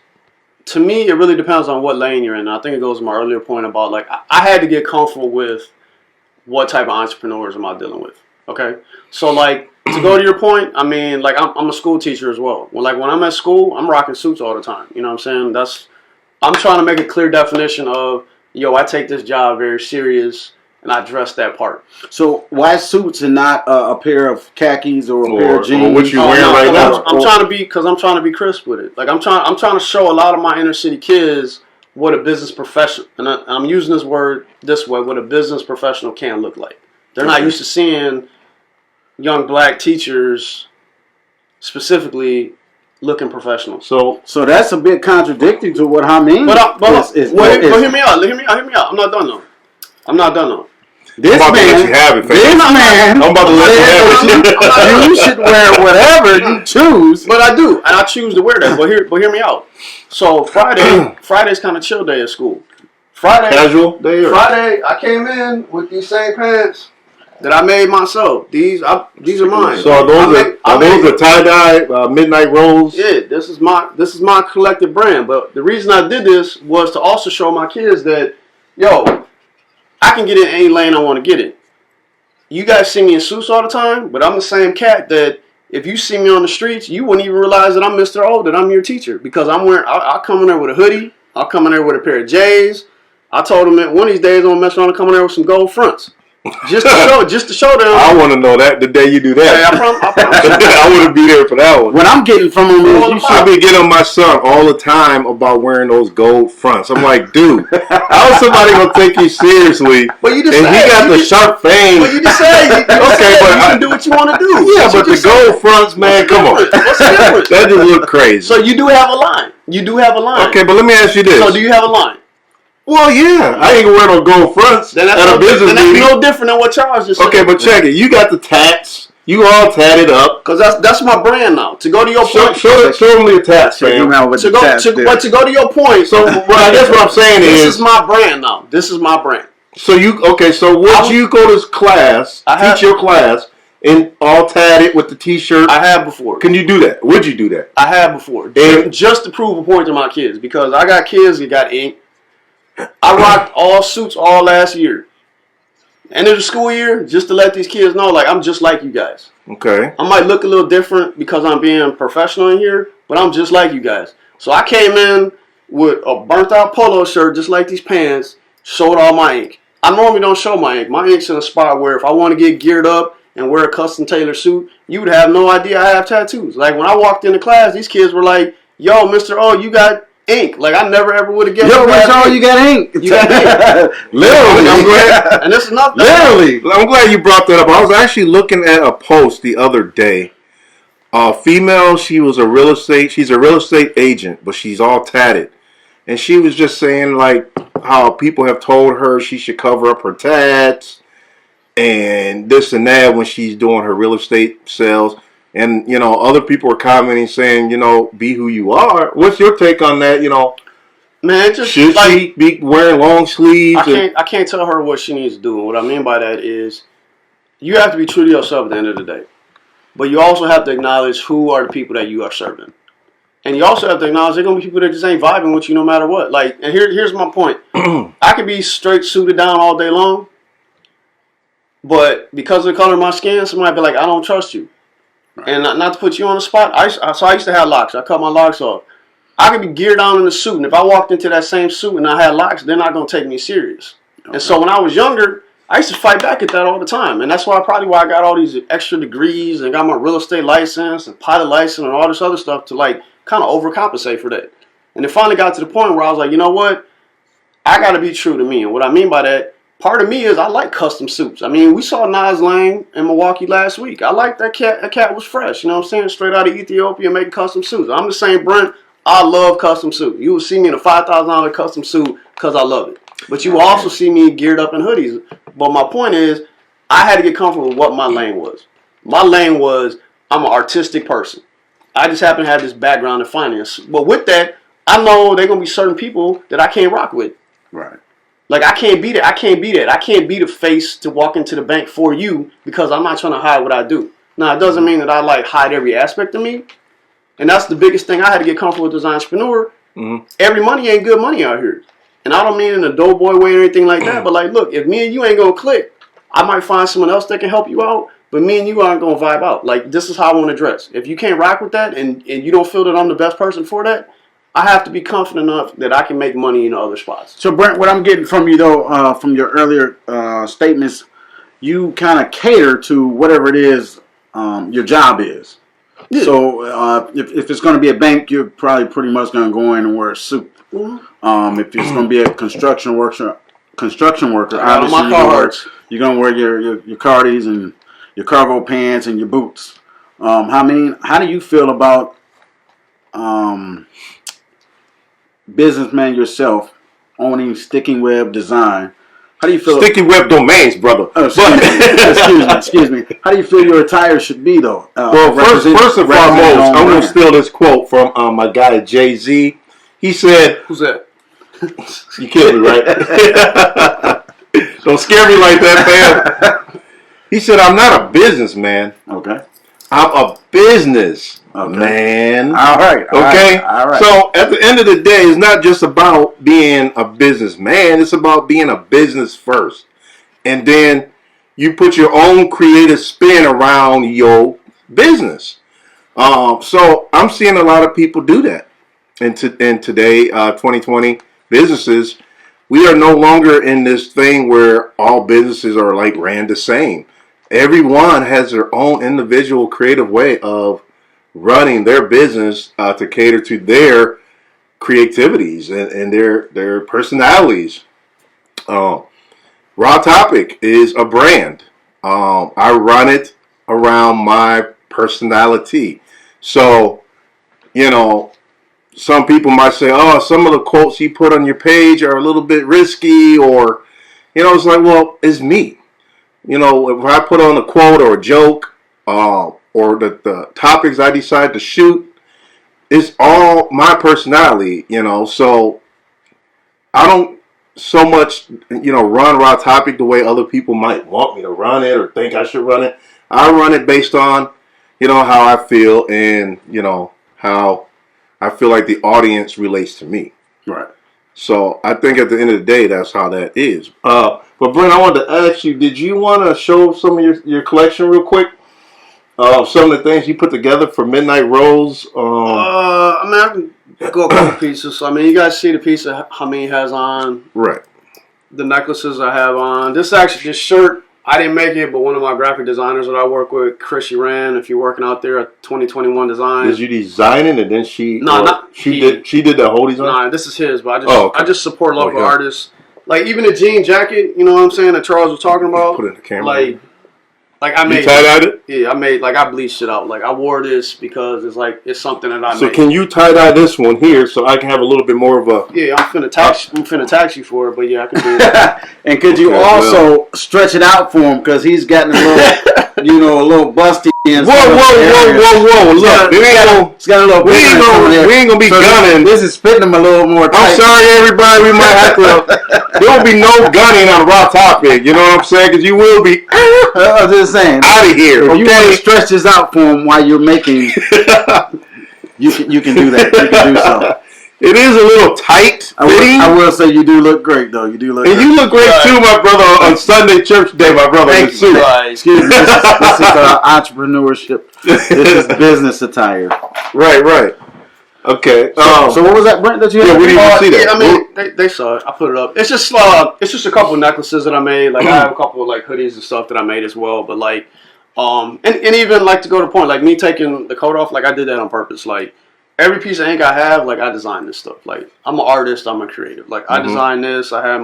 to me it really depends on what lane you're in. And I think it goes to my earlier point about like I had to get comfortable with what type of entrepreneurs am I dealing with. Okay, so like to go to your point, I mean like I'm a school teacher as well. When I'm at school, I'm rocking suits all the time. You know what I'm saying? I'm trying to make a clear definition of, I take this job very serious, and I dress that part.
So why suits and not a pair of khakis or a pair of jeans?
Or what you wearing right now?
I'm trying to be crisp with it. Like I'm trying to show a lot of my inner city kids what a business professional, and I'm using this word this way, what a business professional can look like. They're not used to seeing young black teachers specifically looking professional.
So that's a bit contradictory to what Hamin
But hear me out. I'm not done though.
This
I'm about to let you have it, fam.
This man.
I'm about to let you have it.
You should wear whatever you choose.
But I do, and I choose to wear that. But hear me out. So Friday's kind of chill day at school.
Casual day.
Friday, I came in with these same pants that I made myself. These are mine.
So are those the tie-dye midnight rolls?
Yeah, this is my collective brand. But the reason I did this was to also show my kids that, yo, I can get in any lane I want to get in. You guys see me in suits all the time, but I'm the same cat that if you see me on the streets, you wouldn't even realize that I'm Mr. O, that I'm your teacher, because I'll come in there with a hoodie, I'll come in there with a pair of J's. I told them that one of these days I'm gonna mess around and come in there with some gold fronts. Just to show them.
I want to know that the day you do that.
Hey, I promise.
I wouldn't be there for that one.
What I'm getting from him is you
I
should
be getting on my son all the time about wearing those gold fronts. I'm like, dude, how is somebody gonna take you seriously?
But you just
and he got the sharp fame.
But you just say you can do what you want to do.
Yeah, but the gold fronts, man, come on.
What's the difference?
That just look crazy.
So you do have a line.
Okay, but let me ask you this.
So do you have a line?
Well, yeah, I ain't gonna wear no gold fronts
then that's
at a business meeting.
That's no different than what Charles just said.
Okay, but check it. You got the tats. You all tatted up.
Because that's my brand now. To go to your point.
Show them your tats, fam.
To go to your point.
So I guess what I'm saying is.
This is my brand now. This is my brand.
So you you go to class, teach your class, and all tatted with the t-shirt?
I have before.
Can you do that? Would you do that?
I have before. Just to prove a point to my kids. Because I got kids that got ink. I rocked all suits all last year. End of the school year, just to let these kids know, like, I'm just like you guys.
Okay.
I might look a little different because I'm being professional in here, but I'm just like you guys. So I came in with a burnt out polo shirt, just like these pants, showed all my ink. I normally don't show my ink. My ink's in a spot where if I want to get geared up and wear a custom tailored suit, you would have no idea I have tattoos. Like, when I walked into class, these kids were like, yo, Mr. O, you got ink. Like, I never ever would have guessed.
Yo, Mr. O, you got ink.
You got ink.
Literally. I'm glad.
And this is not
Literally. I'm glad you brought that up. I was actually looking at a post the other day. Female, she's a real estate agent, but she's all tatted. And she was just saying, like, how people have told her she should cover up her tats and this and that when she's doing her real estate sales. And, other people are commenting saying, be who you are. What's your take on that?
Man, just
should she be wearing long sleeves?
I can't tell her what she needs to do. And what I mean by that is you have to be true to yourself at the end of the day. But you also have to acknowledge who are the people that you are serving. And you also have to acknowledge there are going to be people that just ain't vibing with you no matter what. Like, and here's my point. I could be straight suited down all day long. But because of the color of my skin, somebody be like, I don't trust you. And not to put you on the spot, I used to have locks. I cut my locks off. I could be geared down in a suit, and if I walked into that same suit and I had locks, they're not going to take me serious. Okay. And so when I was younger, I used to fight back at that all the time. And that's probably why I got all these extra degrees and got my real estate license and pilot license and all this other stuff to, like, kind of overcompensate for that. And it finally got to the point where I was like, you know what? I got to be true to me. And what I mean by that, part of me is I like custom suits. I mean, we saw Nas Lane in Milwaukee last week. I like that cat. That cat was fresh. You know what I'm saying? Straight out of Ethiopia making custom suits. I'm the same Brent. I love custom suits. You will see me in a $5,000 custom suit because I love it. But you will also see me geared up in hoodies. But my point is, I had to get comfortable with what my lane was. My lane was, I'm an artistic person. I just happen to have this background in finance. But with that, I know there are going to be certain people that I can't rock with.
Right.
Like, I can't be that. I can't be that. I can't be the face to walk into the bank for you because I'm not trying to hide what I do. Now, it doesn't mean that I, like, hide every aspect of me. And that's the biggest thing I had to get comfortable with as an entrepreneur. Mm-hmm. Every money ain't good money out here. And I don't mean in a doughboy way or anything like that. But, like, look, if me and you ain't going to click, I might find someone else that can help you out. But me and you aren't going to vibe out. Like, this is how I want to dress. If you can't rock with that and you don't feel that I'm the best person for that, I have to be confident enough that I can make money in other spots.
So, Brent, what I'm getting from you, though, from your earlier statements, you kind of cater to whatever it is your job is. Yeah. So, if it's going to be a bank, you're probably pretty much going to go in and wear a suit. Mm-hmm. If it's going to be a construction worker, obviously you're going to wear your cardies and your cargo pants and your boots. Hamin, how do you feel about businessman yourself owning Sticking Web Design? How do you feel?
Sticky web domains, brother.
Oh, excuse me. How do you feel your attire should be, though?
Well, first and foremost, I'm going to steal this quote from my guy Jay-Z. He said,
Who's that?
You killed me, right? Don't scare me like that, fam. He said, I'm not a businessman.
Okay.
I'm a business man.
All right.
Okay?
All right.
So, at the end of the day, it's not just about being a businessman. It's about being a business first. And then you put your own creative spin around your business. So, I'm seeing a lot of people do that. In today, 2020, businesses, we are no longer in this thing where all businesses are like ran the same. Everyone has their own individual creative way of running their business to cater to their creativities and their personalities. Raw Topic is a brand. I run it around my personality. So, some people might say, oh, some of the quotes you put on your page are a little bit risky, or, it's like, well, it's me. If I put on a quote or a joke, or the topics I decide to shoot, it's all my personality, so I don't so much, run Raw Topic the way other people might want me to run it or think I should run it. I run it based on, how I feel and, how I feel like the audience relates to me.
Right.
So I think at the end of the day, that's how that is. But Brent, I wanted to ask you, did you want to show some of your collection real quick? Some of the things you put together for Midnight Rose.
I can go a couple pieces. So, you guys see the piece that Hamin has on.
Right.
The necklaces I have on. This shirt, I didn't make it, but one of my graphic designers that I work with, Chris Ran, if you're working out there at 2021 Design.
Did you design it and then she?
No, not
she did. She did the whole design.
Nah, this is his, but
I
just support local artists. Like even the jean jacket, you know what I'm saying, that Charles was talking about.
Put it in the camera.
Like I made.
You tie-dyed it?
Yeah, I bleached it out. Like I wore this because it's something that I made.
So can you tie-dye this one here so I can have a little bit more of a?
Yeah, I'm finna tax you for it, but yeah, I can do that.
And could you also stretch it out for him because he's gotten a little, a little busty.
Whoa! Look, we ain't gonna be gunning.
This is fitting him a little more tight.
I'm sorry, everybody. We might have to. There will be no gunning on Raw Topic. You know what I'm saying? Because you will be.
I was just saying.
Out of here.
If you want to stretch this out for him while you're making, you can do that. You can do so.
It is a little tight fitting.
I will say you do look great, though. You do look.
And
great.
you look great too, my brother. On Sunday church day, my brother.
Thank you. Excuse me. This is entrepreneurship. This is business attire.
Right. Okay.
So what was that, Brent? That you had?
Yeah, we didn't see that.
Yeah, they saw it. I put it up. It's just a couple of necklaces that I made. Like I have a couple of like hoodies and stuff that I made as well. But like, and even like to go to the point, like me taking the coat off, like I did that on purpose. Like every piece of ink I have, like I designed this stuff. Like I'm an artist. I'm a creative. Like I designed this. I had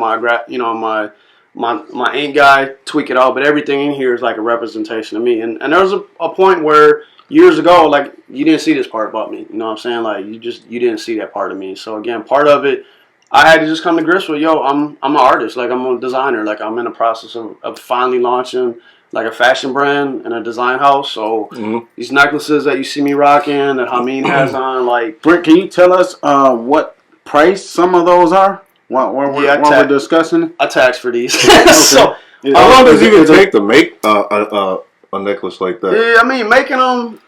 my ink guy tweak it out, but everything in here is like a representation of me. And there was a point where years ago, like you didn't see this part about me. You know what I'm saying? Like you didn't see that part of me. So again, part of it, I had to just come to grips with, I'm an artist. Like I'm a designer. Like I'm in the process of finally launching like a fashion brand and a design house. So these necklaces that you see me rocking, that Hamin has on, like
Brent, can you tell us what price some of those are? While we're discussing,
I tax for these.
Okay.
So
how long does it even take to make a necklace like that?
Yeah, making them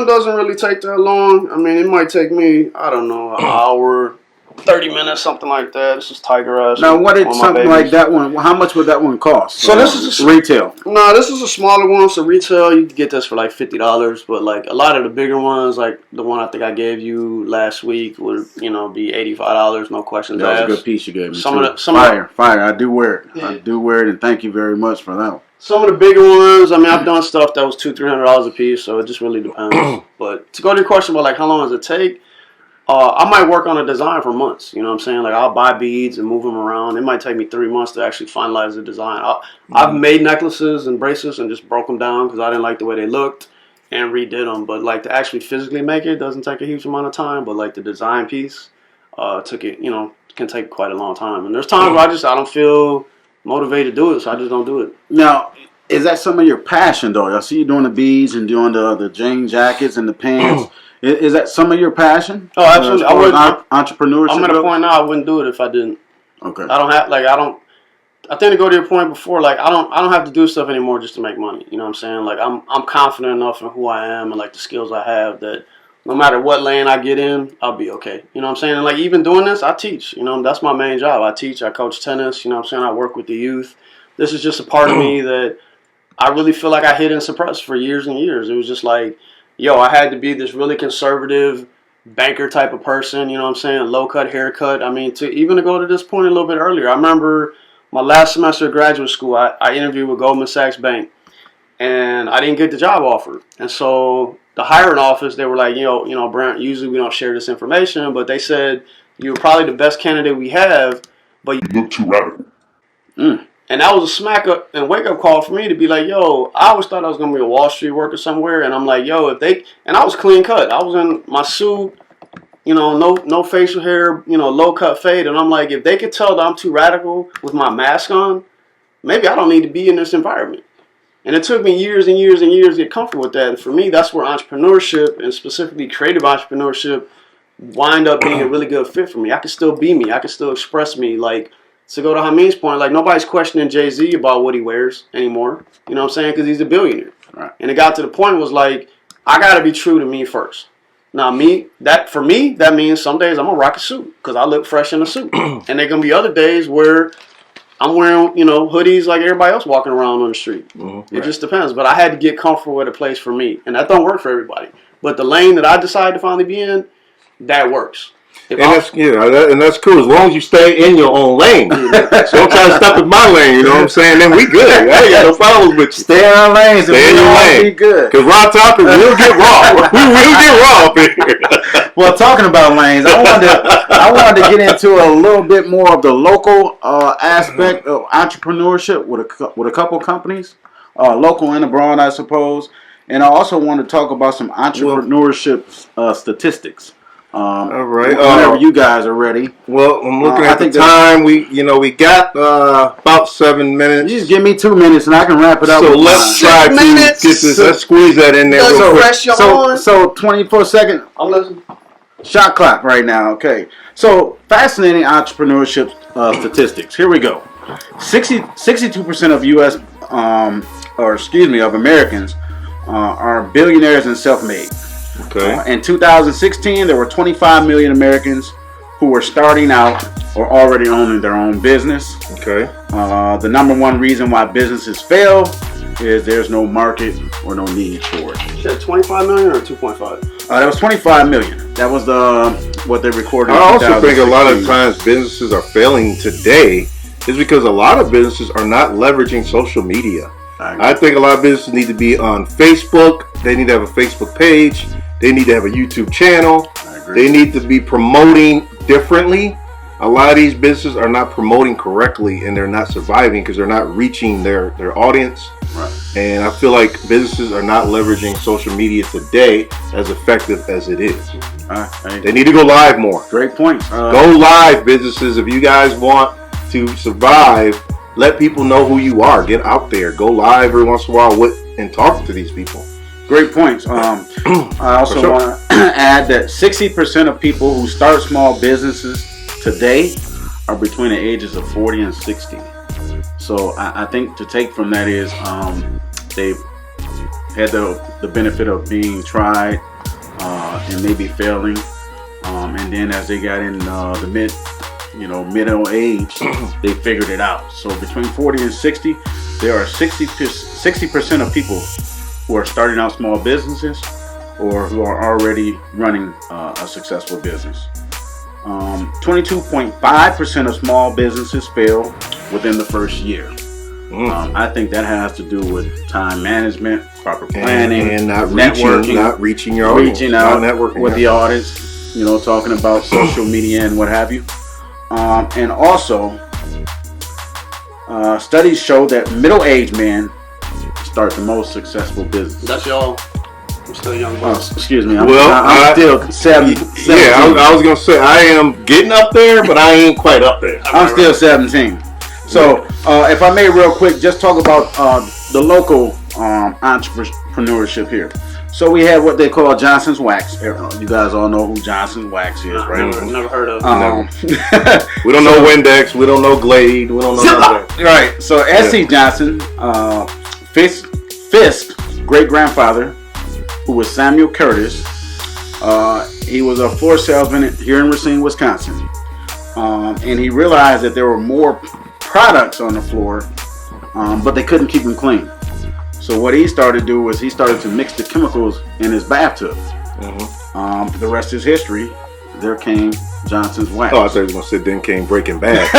doesn't really take that long. It might take me, I don't know, an hour, 30 minutes, something like that. This is Tiger Ass.
Now, what did something like that one? How much would that one cost?
So this is
retail.
No, this is a smaller one. So retail, you can get this for like $50. But like a lot of the bigger ones, like the one I think I gave you last week, would be $85. No questions asked.
That was a good piece you gave me.
Fire.
I do wear it.
Yeah.
I do wear it, and thank you very much for that one.
Some of the bigger ones, I've done stuff that was $200-$300 a piece, so it just really depends. But to go to your question about like how long does it take, I might work on a design for months. You know what I'm saying? Like I'll buy beads and move them around. It might take me 3 months to actually finalize the design. I've made necklaces and bracelets and just broke them down because I didn't like the way they looked and redid them. But like to actually physically make it doesn't take a huge amount of time. But like the design piece took it, can take quite a long time. And there's times where I don't feel motivated to do it, so I just don't do it.
Now, is that some of your passion, though? I see you doing the beads and doing the jean jackets and the pants. Is that some of your passion?
Oh, absolutely. I wouldn't.
Entrepreneurship.
I'm at a point now I wouldn't do it if I didn't.
Okay.
I think to go to your point before, like I don't have to do stuff anymore just to make money. You know what I'm saying? Like I'm confident enough in who I am and like the skills I have that no matter what lane I get in, I'll be okay. You know what I'm saying? And like even doing this, I teach. You know, that's my main job. I teach. I coach tennis. You know what I'm saying? I work with the youth. This is just a part of me that I really feel like I hid and suppressed for years and years. It was just like, yo, I had to be this really conservative banker type of person. You know what I'm saying? Low cut haircut. I mean, to go to this point a little bit earlier, I remember my last semester of graduate school, I interviewed with Goldman Sachs Bank, and I didn't get the job offer. And so the hiring office, they were like, Brent, usually we don't share this information, but they said, you're probably the best candidate we have, but you look too radical. And that was a smack up and wake up call for me to be like, yo, I always thought I was going to be a Wall Street worker somewhere. And I'm like, yo, and I was clean cut. I was in my suit, no facial hair, low cut fade. And I'm like, if they could tell that I'm too radical with my mask on, maybe I don't need to be in this environment. And it took me years and years and years to get comfortable with that. And for me, that's where entrepreneurship and specifically creative entrepreneurship wind up being a really good fit for me. I can still be me. I can still express me. Like, to go to Hamin's point, like nobody's questioning Jay-Z about what he wears anymore. You know what I'm saying? Because he's a billionaire.
Right.
And it got to the point was like, I got to be true to me first. Now, for me, that means some days I'm going to rock a suit because I look fresh in a suit. And there going to be other days where I'm wearing, hoodies like everybody else walking around on the street. Mm-hmm. It just depends. But I had to get comfortable with a place for me. And that don't work for everybody. But the lane that I decided to finally be in, that works.
And that's cool as long as you stay in your own lane. So don't try to step in my lane, you know what I'm saying? Then we good. I ain't got no problems with you.
Stay in our lanes and
stay in your lane.
Be good.
Because raw topic will get raw. We will get raw up here.
Well, talking about lanes, I wanted to get into a little bit more of the local aspect of entrepreneurship with a couple companies, local and abroad, I suppose. And I also want to talk about some entrepreneurship statistics.
All right.
Whenever you guys are ready.
Well, I'm looking at the time. We got about 7 minutes.
You just give me 2 minutes and I can wrap it up.
So let's try to get this. Let's squeeze that in there.
So 24-second.
I'm listening.
Shot clock right now. Okay. So fascinating entrepreneurship statistics. Here we go. 62% of U.S. Of Americans are billionaires and self-made.
Okay.
In 2016, there were 25 million Americans who were starting out or already owning their own business.
Okay.
The number one reason why businesses fail is there's no market or no need for it.
You said 25 million or 2.5?
That was 25 million. That was what they recorded.
I also think a lot of times businesses are failing today is because a lot of businesses are not leveraging social media. I think a lot of businesses need to be on Facebook. They need to have a Facebook page. They need to have a YouTube channel. They need to be promoting differently. A lot of these businesses are not promoting correctly and they're not surviving because they're not reaching their audience.
Right.
And I feel like businesses are not leveraging social media today as effective as it is. They need to go live more.
Great point.
Go live, businesses. If you guys want to survive, let people know who you are. Get out there. Go live every once in a while and talk to these people.
Great points. I also want to add that 60% of people who start small businesses today are between the ages of 40 and 60. So I think to take from that is they've had the benefit of being tried and maybe failing. And then as they got in the middle age, they figured it out. So between 40 and 60, there are 60% of people who are starting out small businesses or who are already running a successful business. 22.5% of small businesses fail within the first year. I think that has to do with time management, proper planning,
and not reaching your audience,
reaching out with the audience, talking about social media and what have you. And also, studies show that middle-aged men start the most successful business.
That's y'all. I'm still a young buck.
Excuse me. I'm
Well,
still 17.
Yeah, I was gonna say I am getting up there, but I ain't quite up there.
I'm still 17. So, if I may, real quick, just talk about the local entrepreneurship here. So we have what they call Johnson's Wax. You guys all know who Johnson's Wax is, right?
Never heard of.
We don't know Windex. We don't know Glade. We don't know none of that.
Right. So S.C. Johnson, Fisk's great grandfather, who was Samuel Curtis, he was a floor salesman here in Racine, Wisconsin, and he realized that there were more products on the floor, but they couldn't keep them clean. So what he started to do was he started to mix the chemicals in his bathtub. The rest is history. There came Johnson's Wax.
Oh, I thought you were going to say then came Breaking Bad.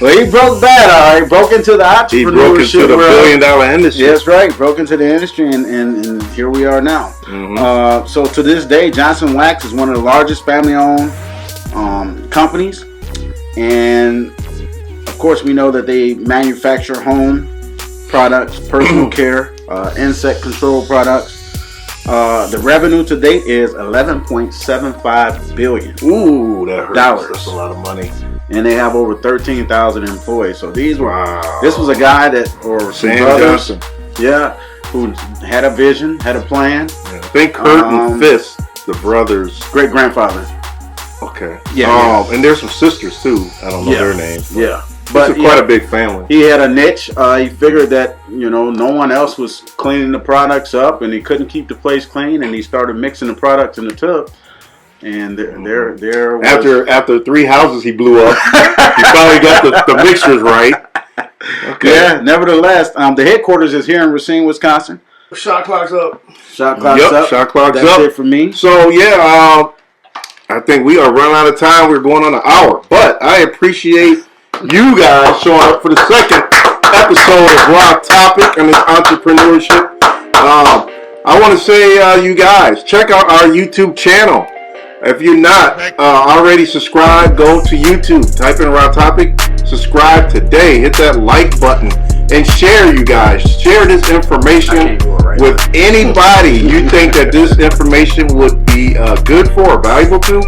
Well, he broke bad, all right. Broke into the entrepreneurship.
He broke into the billion-dollar industry.
That's right. Broke into the industry, and here we are now. So to this day, Johnson Wax is one of the largest family-owned companies. And, of course, we know that they manufacture home products, personal care, insect control products. The revenue to date is $11.75 billion.
Ooh, that hurts.
Dollars.
That's a lot of money.
And they have over 13,000 employees. So these were. This was a guy or
Sam
brothers,
Johnson.
yeah, who had a vision, had a plan.
Yeah. I think Kurt and Fisk, the brothers.
Great grandfather.
Okay.
Yeah.
And there's some sisters too. I don't know their names.
Yeah.
But it's quite a big family.
He had a niche. He figured that no one else was cleaning the products up, and he couldn't keep the place clean, and he started mixing the products in the tub. And there was,
after 3 houses he blew up, he finally got the mixtures right. Okay.
Yeah. Nevertheless, the headquarters is here in Racine, Wisconsin.
Shot clock's up.
Shot clock's up.
Shot clock's
That's
up.
it for me.
So yeah, I think we are running out of time. We're going on an hour, but I appreciate you guys showing up for the second episode of Raw Topic on this entrepreneurship. I want to say, you guys, check out our YouTube channel. If you're not already subscribed, go to YouTube, type in Raw Topic, subscribe today, hit that like button, and share, you guys. Share this information with anybody you think that this information would be good for or valuable to.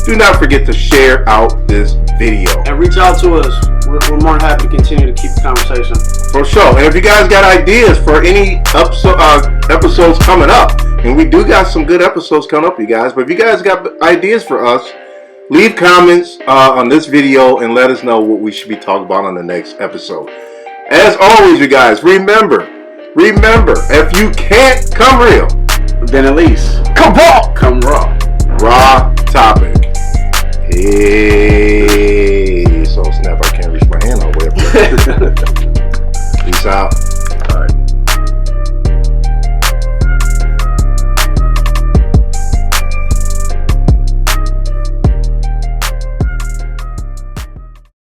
Do not forget to share out this video.
And reach out to us. We're more than happy to continue to keep the conversation.
For sure. And if you guys got ideas for any episodes coming up, and we do got some good episodes coming up, you guys, but if you guys got ideas for us, leave comments on this video and let us know what we should be talking about on the next episode. As always, you guys, remember, if you can't come real,
Then at least
come raw.
come raw.
Raw Topic. Hey, so snap! I can't reach my hand all the way up there. Peace out.